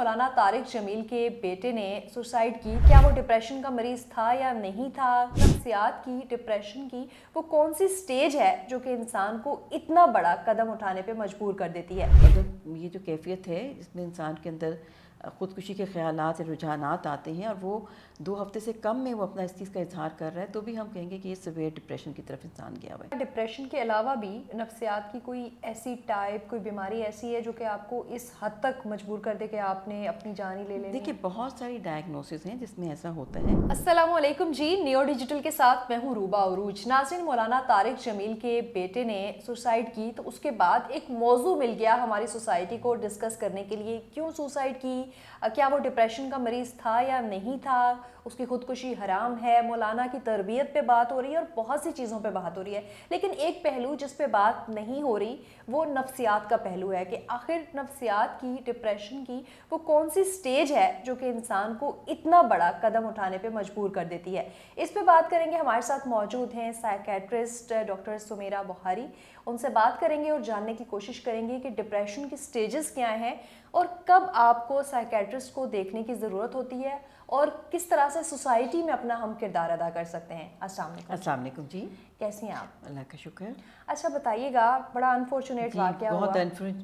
مولانا طارق جمیل کے بیٹے نے سوسائڈ کی، کیا وہ ڈپریشن کا مریض تھا یا نہیں تھا؟ نفسیات کی، ڈپریشن کی وہ کون سی سٹیج ہے جو کہ انسان کو اتنا بڑا قدم اٹھانے پہ مجبور کر دیتی ہے؟ اگر یہ جو کیفیت ہے جس میں انسان کے اندر خودکشی کے خیالات یا رجحانات آتے ہیں اور وہ 2 ہفتے سے کم میں وہ اپنا اس چیز کا اظہار کر رہا ہے، تو بھی ہم کہیں گے کہ یہ سیویئر ڈپریشن کی طرف انسان گیا ہوا ہے۔ ڈپریشن کے علاوہ بھی نفسیات کی کوئی ایسی ٹائپ، کوئی بیماری ایسی ہے جو کہ آپ کو اس حد تک مجبور کر دے کہ آپ نے اپنی جان ہی لے لینی؟ دیکھیے بہت ساری ڈائگنوسز ہیں جس میں ایسا ہوتا ہے۔ السلام علیکم جی، نیو ڈیجیٹل کے ساتھ میں ہوں روبا عروج۔ ناظرین، مولانا طارق جمیل کے بیٹے نے سوسائڈ کی تو اس کے بعد ایک موضوع مل گیا ہماری سوسائٹی کو ڈسکس کرنے کے لیے، کیوں سوسائڈ کی، کیا وہ ڈپریشن کا مریض تھا یا نہیں تھا، اس کی خودکشی حرام ہے، مولانا کی تربیت پہ بات ہو رہی ہے اور بہت سی چیزوں پہ بات ہو رہی ہے، لیکن ایک پہلو جس پہ بات نہیں ہو رہی وہ نفسیات کا پہلو ہے کہ آخر نفسیات کی، ڈپریشن کی وہ کون سی سٹیج ہے جو کہ انسان کو اتنا بڑا قدم اٹھانے پہ مجبور کر دیتی ہے۔ اس پہ بات کریں گے، ہمارے ساتھ موجود ہیں سائیکیٹرسٹ ڈاکٹر سمیرہ بخاری، ان سے بات کریں گے اور جاننے کی کوشش کریں گے کہ ڈپریشن کی سٹیجز کیا ہیں اور کب آپ کو سائیکیٹرسٹ کو دیکھنے کی ضرورت ہوتی ہے اور کس طرح سے سوسائٹی میں اپنا ہم کردار ادا کر سکتے ہیں۔ السلام علیکم۔ السلام علیکم جی، کیسی ہیں آپ؟ اللہ کا شکر۔ اچھا بتائیے گا، بڑا انفارچونیٹ واقعہ ہوا۔ بہت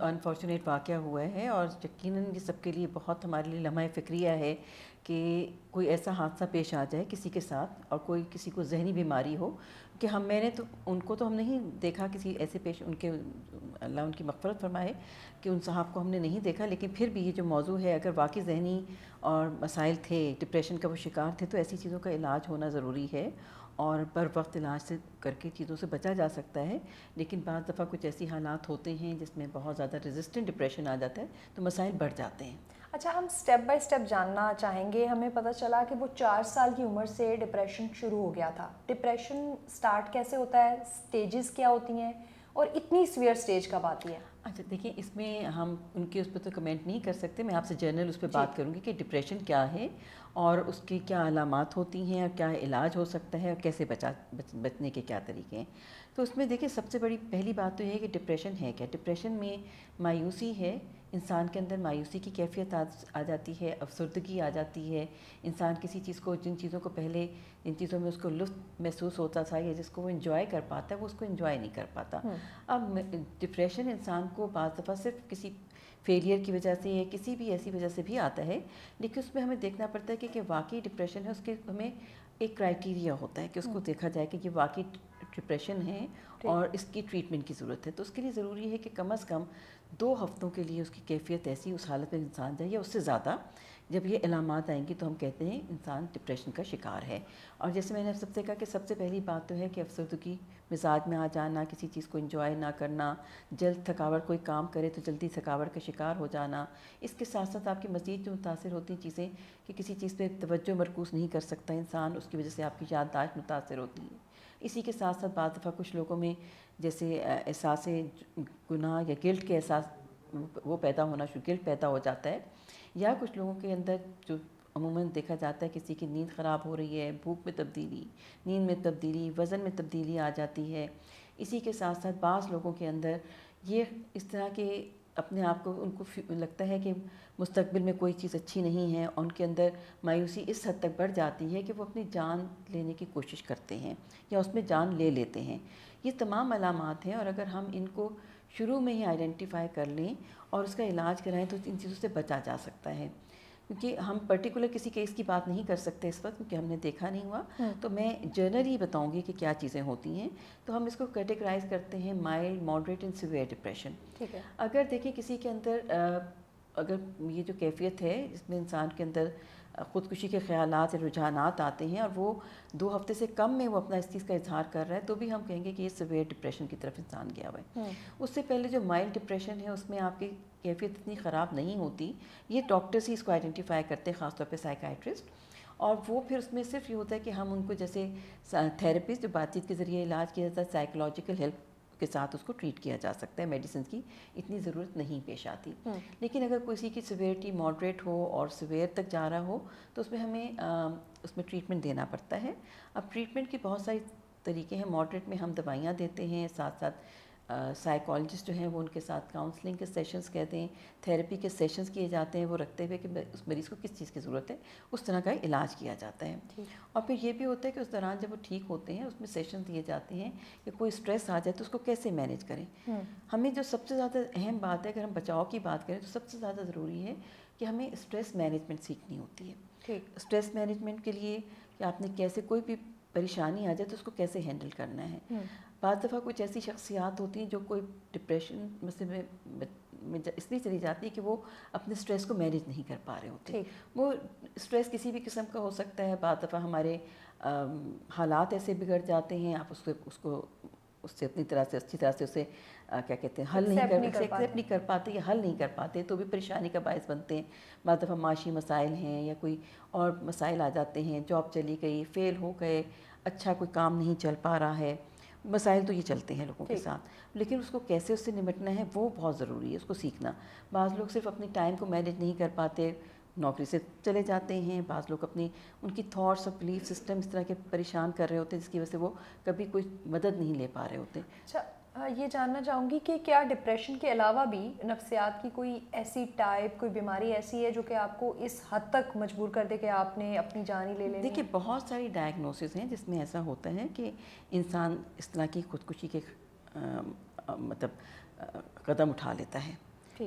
انفارچونیٹ واقعہ ہوا ہے اور یقیناً یہ سب کے لیے بہت ہمارے لیے لمحہ فکریہ ہے کہ کوئی ایسا حادثہ پیش آ جائے کسی کے ساتھ اور کوئی کسی کو ذہنی بیماری ہو کہ میں نے تو ان کو تو ہم نہیں دیکھا، کسی ایسے پیش ان کے اللہ ان کی مغفرت فرمائے کہ ان صاحب کو ہم نے نہیں دیکھا، لیکن پھر بھی یہ جو موضوع ہے اگر واقعی ذہنی اور مسائل تھے، ڈپریشن کا وہ شکار تھے، تو ایسی چیزوں کا علاج ہونا ضروری ہے اور بر وقت علاج سے کر کے چیزوں سے بچا جا سکتا ہے۔ لیکن بعض دفعہ کچھ ایسی حالات ہوتے ہیں جس میں بہت زیادہ ریزسٹنٹ ڈپریشن آ جاتا ہے تو مسائل بڑھ جاتے ہیں۔ اچھا، ہم سٹیپ بائی سٹیپ جاننا چاہیں گے۔ ہمیں پتہ چلا کہ وہ 4 سال کی عمر سے ڈپریشن شروع ہو گیا تھا۔ ڈپریشن سٹارٹ کیسے ہوتا ہے، سٹیجز کیا ہوتی ہیں اور اتنی سیویئر سٹیج کب آتی ہے؟ اچھا دیکھیں، اس میں ہم ان کے اس پہ تو کمنٹ نہیں کر سکتے، میں آپ سے جنرل اس پہ بات کروں گی کہ ڈپریشن کیا ہے اور اس کی کیا علامات ہوتی ہیں اور کیا علاج ہو سکتا ہے اور کیسے بچنے کے کیا طریقے ہیں۔ تو اس میں دیکھیں سب سے بڑی پہلی بات تو یہ ہے کہ ڈپریشن ہے کیا۔ ڈپریشن میں مایوسی ہے، انسان کے اندر مایوسی کی کیفیت آ جاتی ہے، افسردگی آ جاتی ہے، انسان کسی چیز کو، جن چیزوں کو پہلے جن چیزوں میں اس کو لطف محسوس ہوتا تھا یا جس کو وہ انجوائے کر پاتا ہے وہ اس کو انجوائے نہیں کر پاتا۔ اب ڈپریشن انسان کو بعض دفعہ صرف کسی فیلئر کی وجہ سے یا کسی بھی ایسی وجہ سے بھی آتا ہے، لیکن اس میں ہمیں دیکھنا پڑتا ہے کہ واقعی ڈپریشن ہے، اس کے ہمیں ایک کرائٹیریا ہوتا ہے کہ اس کو دیکھا جائے کہ یہ واقعی ڈپریشن ہے اور اس کی ٹریٹمنٹ کی ضرورت ہے۔ تو اس کے لیے ضروری ہے کہ کم از کم 2 ہفتوں کے لیے اس کی کیفیت ایسی، اس حالت میں انسان جائے یا اس سے زیادہ، جب یہ علامات آئیں گی تو ہم کہتے ہیں انسان ڈپریشن کا شکار ہے۔ اور جیسے میں نے سب سے کہا کہ سب سے پہلی بات تو ہے کہ افسردگی مزاج میں آ جانا، کسی چیز کو انجوائے نہ کرنا، جلد تھکاوٹ، کوئی کام کرے تو جلدی تھکاوٹ کا شکار ہو جانا۔ اس کے ساتھ ساتھ آپ کی مزید جو متاثر ہوتی ہیں چیزیں کہ کسی چیز پہ توجہ مرکوز نہیں کر سکتا انسان، اس کی وجہ سے آپ کی یادداشت متاثر ہوتی ہے۔ اسی کے ساتھ ساتھ بعض دفعہ کچھ لوگوں میں جیسے احساس گناہ یا گلٹ کے احساس وہ پیدا ہونا، گلٹ پیدا ہو جاتا ہے، یا کچھ لوگوں کے اندر جو عموماً دیکھا جاتا ہے کسی کی نیند خراب ہو رہی ہے، بھوک میں تبدیلی، نیند میں تبدیلی، وزن میں تبدیلی آ جاتی ہے۔ اسی کے ساتھ ساتھ بعض لوگوں کے اندر یہ اس طرح کے اپنے آپ کو ان کو لگتا ہے کہ مستقبل میں کوئی چیز اچھی نہیں ہے، اور ان کے اندر مایوسی اس حد تک بڑھ جاتی ہے کہ وہ اپنی جان لینے کی کوشش کرتے ہیں یا اس میں جان لے لیتے ہیں۔ یہ تمام علامات ہیں اور اگر ہم ان کو شروع میں ہی آئیڈینٹیفائی کر لیں اور اس کا علاج کرائیں تو ان چیزوں سے بچا جا سکتا ہے۔ کیونکہ ہم پرٹیکولر کسی کیس کی بات نہیں کر سکتے اس وقت کیونکہ ہم نے دیکھا نہیں ہوا، تو میں جنرلی بتاؤں گی کہ کیا چیزیں ہوتی ہیں۔ تو ہم اس کو کیٹیگرائز کرتے ہیں mild, moderate and severe depression. ٹھیک ہے۔ اگر دیکھیں کسی کے اندر اگر یہ جو کیفیت ہے جس میں انسان کے اندر خودکشی کے خیالات یا رجحانات آتے ہیں اور وہ 2 ہفتے سے کم میں وہ اپنا اس چیز کا اظہار کر رہا ہے، تو بھی ہم کہیں گے کہ یہ سیویئر ڈپریشن کی طرف انسان گیا ہوا ہے۔ اس سے پہلے جو مائلڈ ڈپریشن ہے اس میں آپ کی کیفیت اتنی خراب نہیں ہوتی، یہ ڈاکٹرز ہی اس کو آئیڈینٹیفائی کرتے ہیں، خاص طور پہ سائیکائٹرسٹ، اور وہ پھر اس میں صرف یہ ہوتا ہے کہ ہم ان کو جیسے تھیراپسٹ جو بات چیت کے ذریعے علاج کیا جاتا ہے، سائیکولوجیکل ہیلپ کے ساتھ اس کو ٹریٹ کیا جا سکتا ہے، میڈیسنس کی اتنی ضرورت نہیں پیش آتی۔ لیکن اگر کسی کی سیویرٹی ماڈریٹ ہو اور سیویئر تک جا رہا ہو تو اس میں ہمیں اس میں ٹریٹمنٹ دینا پڑتا ہے۔ اب ٹریٹمنٹ کی بہت ساری طریقے ہیں۔ ماڈریٹ میں ہم دوائیاں دیتے ہیں، ساتھ ساتھ سائیکالوجسٹ جو ہیں وہ ان کے ساتھ کاؤنسلنگ کے سیشنز کہتے ہیں، تھیراپی کے سیشنز کیے جاتے ہیں، وہ رکھتے ہوئے کہ اس مریض کو کس چیز کی ضرورت ہے اس طرح کا علاج کیا جاتا ہے۔ اور پھر یہ بھی ہوتا ہے کہ اس دوران جب وہ ٹھیک ہوتے ہیں اس میں سیشن دیے جاتے ہیں کہ کوئی اسٹریس آ جائے تو اس کو کیسے مینیج کریں۔ ہمیں جو سب سے زیادہ اہم بات ہے، اگر ہم بچاؤ کی بات کریں تو سب سے زیادہ ضروری ہے کہ ہمیں اسٹریس مینجمنٹ سیکھنی ہوتی ہے۔ اسٹریس مینجمنٹ کے لیے کہ آپ نے کیسے کوئی بھی پریشانی آ جائے تو اس کو کیسے ہینڈل کرنا ہے۔ بعض دفعہ کچھ ایسی شخصیات ہوتی ہیں جو کوئی ڈپریشن میں اس لیے چلی جاتی ہے کہ وہ اپنے اسٹریس کو مینیج نہیں کر پا رہے ہوتے۔ وہ اسٹریس کسی بھی قسم کا ہو سکتا ہے، بعض دفعہ ہمارے حالات ایسے بگڑ جاتے ہیں، آپ اس سے اپنی طرح سے اچھی طرح سے اسے کیا کہتے ہیں ایکسیپٹ نہیں کر پاتے یا حل نہیں کر پاتے تو بھی پریشانی کا باعث بنتے ہیں۔ بعض دفعہ معاشی مسائل ہیں یا کوئی اور مسائل آ جاتے ہیں، جاب چلی گئی، فیل ہو گئے، اچھا کوئی کام نہیں چل پا رہا ہے، مسائل تو یہ چلتے ہیں لوگوں کے ساتھ، لیکن اس کو کیسے اس سے نمٹنا ہے وہ بہت ضروری ہے، اس کو سیکھنا۔ بعض لوگ صرف اپنی ٹائم کو مینیج نہیں کر پاتے، نوکری سے چلے جاتے ہیں، بعض لوگ ان کی تھاٹس اور بلیف سسٹم اس طرح کے پریشان کر رہے ہوتے ہیں جس کی وجہ سے وہ کبھی کوئی مدد نہیں لے پا رہے ہوتے۔ اچھا، یہ جاننا چاہوں گی کہ کیا ڈپریشن کے علاوہ بھی نفسیات کی کوئی ایسی ٹائپ، کوئی بیماری ایسی ہے جو کہ آپ کو اس حد تک مجبور کر دے کہ آپ نے اپنی جان ہی لے لینی؟ دیکھیے بہت ساری ڈائگنوسز ہیں جس میں ایسا ہوتا ہے کہ انسان اس طرح کی خودکشی کے قدم اٹھا لیتا ہے،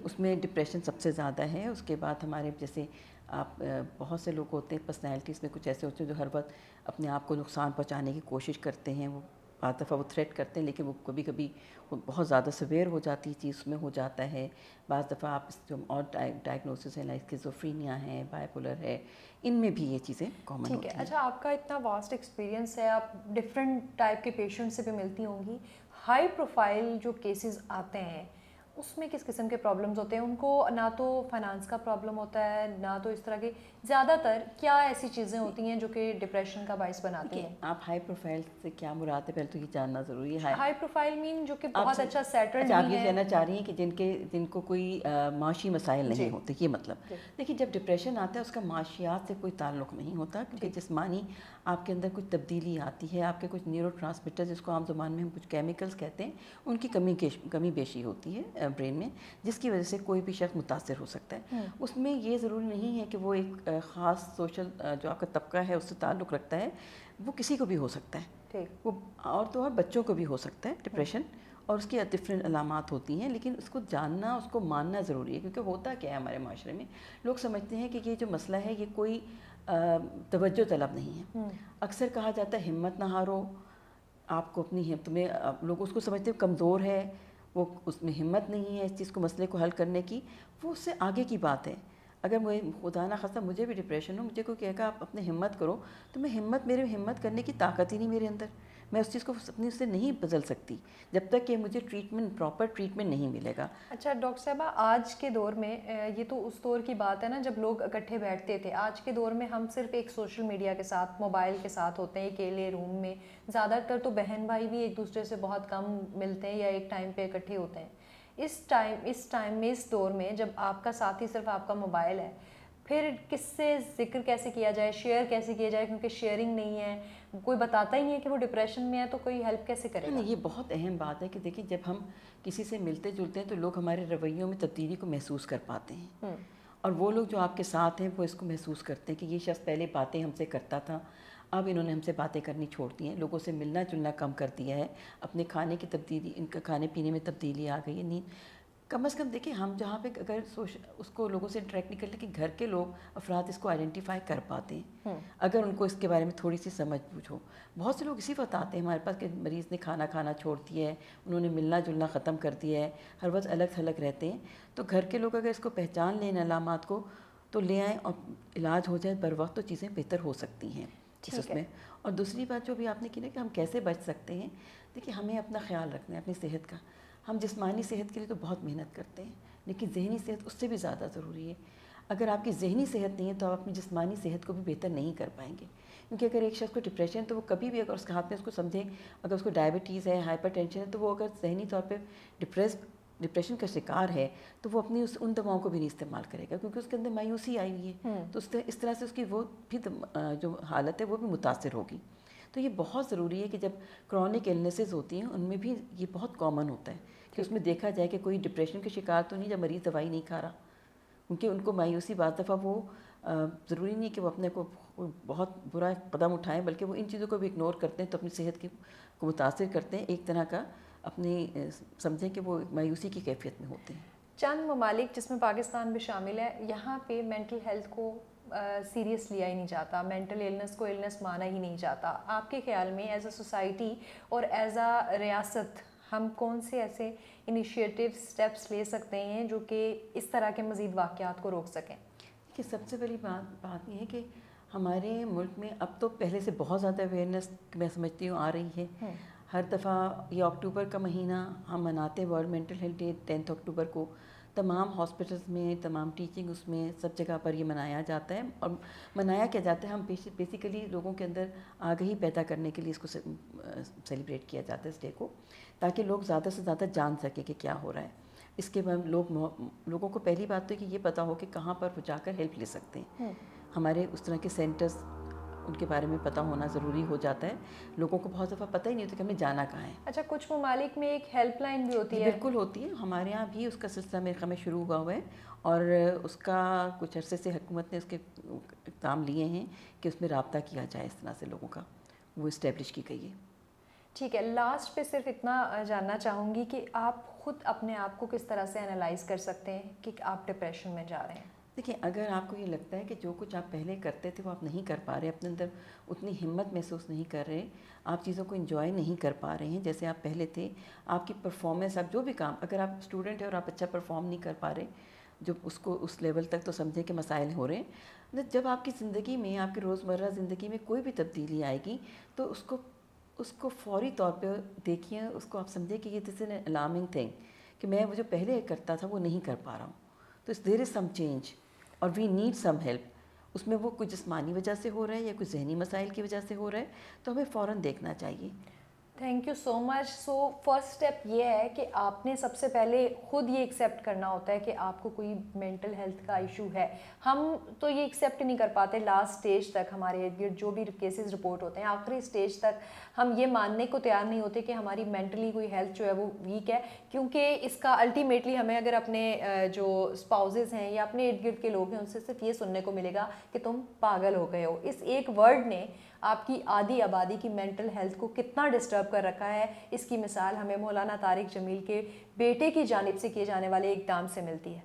اس میں ڈپریشن سب سے زیادہ ہے۔ اس کے بعد ہمارے جیسے آپ بہت سے لوگ ہوتے ہیں پرسنالٹیز میں کچھ ایسے ہوتے ہیں جو ہر وقت اپنے آپ کو نقصان پہنچانے کی کوشش کرتے ہیں، وہ بعض دفعہ وہ تھریٹ کرتے ہیں لیکن وہ کبھی کبھی بہت زیادہ سویئر ہو جاتی چیز میں ہو جاتا ہے۔ بعض دفعہ آپ جو اور ڈائگنوسس ہیں لائک اسکیزوفرینیا ہے، بائیپولر ہے، ان میں بھی یہ چیزیں کامن ہوتی ہیں۔ اچھا، آپ کا اتنا واسٹ ایکسپیرینس ہے، آپ ڈفرینٹ ٹائپ کے پیشنٹ سے بھی ملتی ہوں گی، ہائی پروفائل جو کیسز آتے ہیں اس میں کس قسم کے پرابلمز ہوتے ہیں؟ ان کو نہ تو فائنانس کا پرابلم ہوتا ہے، نہ تو اس طرح کے، زیادہ تر کیا ایسی چیزیں ہوتی ہیں جو کہ ڈپریشن کا باعث بناتی ہیں؟ آپ ہائی پروفائل سے کیا مراد ہے پہلے تو یہ جاننا ضروری ہے۔ ہائی پروفائل مین جو کہ بہت اچھا سیٹلڈ آپ یہ کہنا چاہ رہی ہیں کہ جن کو کوئی معاشی مسائل نہیں ہوتے، یہ مطلب؟ دیکھیے جب ڈپریشن آتا ہے اس کا معاشیات سے کوئی تعلق نہیں ہوتا، کیونکہ جسمانی آپ کے اندر کچھ تبدیلی آتی ہے، آپ کے کچھ نیورو ٹرانسمیٹر جس کو عام زبان میں ہم کچھ کیمیکلز کہتے ہیں، ان کی کمی بیشی ہوتی ہے برین میں، جس کی وجہ سے کوئی بھی شخص متاثر ہو سکتا ہے۔ اس میں یہ ضروری نہیں ہے کہ وہ ایک خاص سوشل جو آپ کا طبقہ ہے اس سے تعلق رکھتا ہے، وہ کسی کو بھی ہو سکتا ہے، وہ اور تو اور بچوں کو بھی ہو سکتا ہے ڈپریشن، اور اس کی ڈفرینٹ علامات ہوتی ہیں، لیکن اس کو جاننا، اس کو ماننا ضروری ہے، کیونکہ ہوتا کیا ہے ہمارے معاشرے میں لوگ سمجھتے ہیں کہ یہ جو مسئلہ ہے یہ کوئی توجہ طلب نہیں ہے۔ اکثر کہا جاتا ہے ہمت نہ ہارو، آپ کو اپنی تمہیں لوگ اس کو سمجھتے ہیں کمزور ہے، وہ اس میں ہمت نہیں ہے اس چیز کو، مسئلے کو حل کرنے کی، وہ اس سے آگے کی بات ہے۔ اگر مجھے خدا نہ خواستہ مجھے بھی ڈپریشن ہو، مجھے کوئی کہے گا آپ اپنے ہمت کرو، تو میں میرے ہمت کرنے کی طاقت ہی نہیں میرے اندر، میں اس چیز کو اپنی سے نہیں بدل سکتی جب تک کہ مجھے پراپر ٹریٹمنٹ نہیں ملے گا۔ اچھا ڈاکٹر صاحبہ، آج کے دور میں یہ تو اس دور کی بات ہے نا جب لوگ اکٹھے بیٹھتے تھے، آج کے دور میں ہم صرف ایک سوشل میڈیا کے ساتھ، موبائل کے ساتھ ہوتے ہیں، اکیلے روم میں، زیادہ تر تو بہن بھائی بھی ایک دوسرے سے بہت کم ملتے ہیں یا ایک ٹائم پہ اکٹھے ہوتے ہیں۔ اس ٹائم میں، اس دور میں جب آپ کا ساتھی صرف آپ کا موبائل ہے، پھر کس سے ذکر کیسے کیا جائے، شیئر کیسے کیا جائے؟ کیونکہ شیئرنگ نہیں ہے، کوئی بتاتا ہی نہیں ہے کہ وہ ڈپریشن میں ہے، تو کوئی ہیلپ کیسے کرے گا؟ یہ بہت اہم بات ہے کہ دیکھیں جب ہم کسی سے ملتے جلتے ہیں تو لوگ ہمارے رویوں میں تبدیلی کو محسوس کر پاتے ہیں، اور وہ لوگ جو آپ کے ساتھ ہیں وہ اس کو محسوس کرتے ہیں کہ یہ شخص پہلے باتیں ہم سے کرتا تھا، اب انہوں نے ہم سے باتیں کرنی چھوڑ دی ہیں، لوگوں سے ملنا جلنا کم کر دیا ہے، اپنے کھانے کی تبدیلی، ان کا کھانے پینے میں تبدیلی آ گئی ہے، نیند کم از کم دیکھیں ہم جہاں پہ اگر اس کو لوگوں سے انٹریکٹ نہیں کر لیں کہ گھر کے لوگ افراد اس کو آئیڈینٹیفائی کر پاتے ہیں، اگر ان کو اس کے بارے میں تھوڑی سی سمجھ بوجھ ہو۔ بہت سے لوگ اسی وقت آتے ہیں ہمارے پاس کہ مریض نے کھانا کھانا چھوڑ دیا ہے، انہوں نے ملنا جلنا ختم کر دیا ہے، ہر وقت الگ تھلگ رہتے ہیں، تو گھر کے لوگ اگر اس کو پہچان لیں علامات کو تو لے آئیں اور علاج ہو جائے بر وقت، تو چیزیں بہتر ہو سکتی ہیں اس میں۔ اور دوسری بات جو بھی آپ نے کی نا کہ ہم کیسے بچ سکتے ہیں، دیکھیے ہمیں اپنا خیال رکھنا ہے اپنی صحت کا۔ ہم جسمانی صحت کے لیے تو بہت محنت کرتے ہیں، لیکن ذہنی صحت اس سے بھی زیادہ ضروری ہے۔ اگر آپ کی ذہنی صحت نہیں ہے تو آپ اپنی جسمانی صحت کو بھی بہتر نہیں کر پائیں گے، کیونکہ اگر ایک شخص کو ڈپریشن تو وہ کبھی بھی اگر اس کے ہاتھ میں اس کو سمجھیں، اگر اس کو ڈائبٹیز ہے، ہائپر ٹینشن ہے، تو وہ اگر ذہنی طور پہ ڈپریشن کا شکار ہے تو وہ اپنی ان دواؤں کو بھی نہیں استعمال کرے گا، کیونکہ اس کے اندر مایوسی آئی ہوئی ہے، تو اس طرح سے اس کی وہ بھی جو حالت ہے وہ بھی متاثر ہوگی۔ تو تو یہ بہت ضروری ہے کہ جب کرونک ایلنسز ہوتی ہیں ان میں بھی یہ بہت کامن ہوتا ہے کہ اس میں دیکھا جائے کہ کوئی ڈپریشن کے شکار تو نہیں جب مریض دوائی نہیں کھا رہا، کیونکہ ان کو مایوسی بعض دفعہ وہ ضروری نہیں کہ وہ اپنے کو بہت برا قدم اٹھائیں، بلکہ وہ ان چیزوں کو بھی اگنور کرتے ہیں تو اپنی صحت کو متاثر کرتے ہیں، ایک طرح کا اپنی سمجھیں کہ وہ مایوسی کی کیفیت میں ہوتے ہیں۔ چند ممالک جس میں پاکستان بھی شامل ہے، یہاں پہ مینٹل ہیلتھ کو سیریس لیا ہی نہیں جاتا، مینٹل ایلنس کو ایلنس مانا ہی نہیں جاتا۔ آپ کے خیال میں ایز اے سوسائٹی اور ایز اے ریاست ہم کون سے ایسے انیشیٹو سٹیپس لے سکتے ہیں جو کہ اس طرح کے مزید واقعات کو روک سکیں؟ کہ سب سے بڑی بات یہ ہے کہ ہمارے ملک میں اب تو پہلے سے بہت زیادہ اویئرنیس میں سمجھتی ہوں آ رہی ہے۔ ہر دفعہ یہ اکتوبر کا مہینہ ہم مناتے ہیں ورلڈ مینٹل ہیلتھ ڈے 10 اکتوبر کو، تمام ہاسپٹلس میں، تمام ٹیچنگ اس میں سب جگہ پر یہ منایا جاتا ہے۔ اور منایا کیا جاتا ہے، ہم بیسیکلی لوگوں کے اندر آگہی پیدا کرنے کے لیے اس کو سیلیبریٹ کیا جاتا ہے اس ڈے کو، تاکہ لوگ زیادہ سے زیادہ جان سکیں کہ کیا ہو رہا ہے۔ اس کے بعد لوگوں کو پہلی بات تو کہ یہ پتہ ہو کہ کہاں پر وہ جا کر ہیلپ لے سکتے ہیں۔ ہمارے اس طرح کے سینٹرز ان کے بارے میں پتہ ہونا ضروری ہو جاتا ہے، لوگوں کو بہت دفعہ پتہ ہی نہیں ہوتا کہ ہمیں جانا کہاں ہے۔ اچھا، کچھ ممالک میں ایک ہیلپ لائن بھی ہوتی ہے؟ بالکل ہوتی ہے، ہمارے یہاں بھی اس کا سلسلہ میرے خیال میں شروع ہوا ہے، اور اس کا کچھ عرصے سے حکومت نے اس کے اقدام لیے ہیں کہ اس میں رابطہ کیا جائے، اس طرح سے لوگوں کا وہ اسٹیبلش کی گئی ہے۔ ٹھیک ہے، لاسٹ پہ صرف اتنا جاننا چاہوں گی کہ آپ خود اپنے آپ کو کس طرح سے انالائز کر سکتے ہیں کہ آپ ڈپریشن میں جا رہے ہیں؟ دیکھیں، اگر آپ کو یہ لگتا ہے کہ جو کچھ آپ پہلے کرتے تھے وہ آپ نہیں کر پا رہے، اپنے اندر اتنی ہمت محسوس نہیں کر رہے، آپ چیزوں کو انجوائے نہیں کر پا رہے ہیں جیسے آپ پہلے تھے، آپ کی پرفارمنس، آپ جو بھی کام، اگر آپ اسٹوڈنٹ ہیں اور آپ اچھا پرفارم نہیں کر پا رہے جو اس کو اس لیول تک، تو سمجھیں کہ مسائل ہو رہے ہیں۔ جب آپ کی زندگی میں، آپ کی روزمرہ زندگی میں کوئی بھی تبدیلی آئے گی تو اس کو فوری طور پہ دیکھیے، اس کو آپ سمجھیں کہ یہ دس از این الارمنگ تھنگ کہ میں وہ جو پہلے کرتا تھا وہ نہیں کر پا رہا ہوں، تو دیر از سم چینج اور وی نیڈ سم ہیلپ۔ اس میں وہ کوئی جسمانی وجہ سے ہو رہا ہے یا کوئی ذہنی مسائل کی وجہ سے ہو رہا ہے تو ہمیں فوراً دیکھنا چاہیے۔ Thank you so much. So first step یہ ہے کہ آپ نے سب سے پہلے خود یہ ایکسیپٹ کرنا ہوتا ہے کہ آپ کو کوئی مینٹل ہیلتھ کا ایشو ہے۔ ہم تو یہ ایکسیپٹ نہیں کر پاتے، لاسٹ اسٹیج تک ہمارے ارد گرد جو بھی کیسز رپورٹ ہوتے ہیں، آخری اسٹیج تک ہم یہ ماننے کو تیار نہیں ہوتے کہ ہماری مینٹلی کوئی ہیلتھ جو ہے وہ ویک ہے، کیونکہ اس کا الٹیمیٹلی ہمیں اگر اپنے جو اسپاؤزز ہیں یا اپنے ارد گرد کے لوگ ہیں ان سے صرف یہ سننے کو ملے گا کہ تم پاگل ہو گئے ہو۔ اس ایک ورڈ نے آپ کی آدھی آبادی کی مینٹل ہیلتھ کو کتنا ڈسٹرب کر رکھا ہے، اس کی مثال ہمیں مولانا طارق جمیل کے بیٹے کی جانب سے کیے جانے والے اقدام سے ملتی ہے۔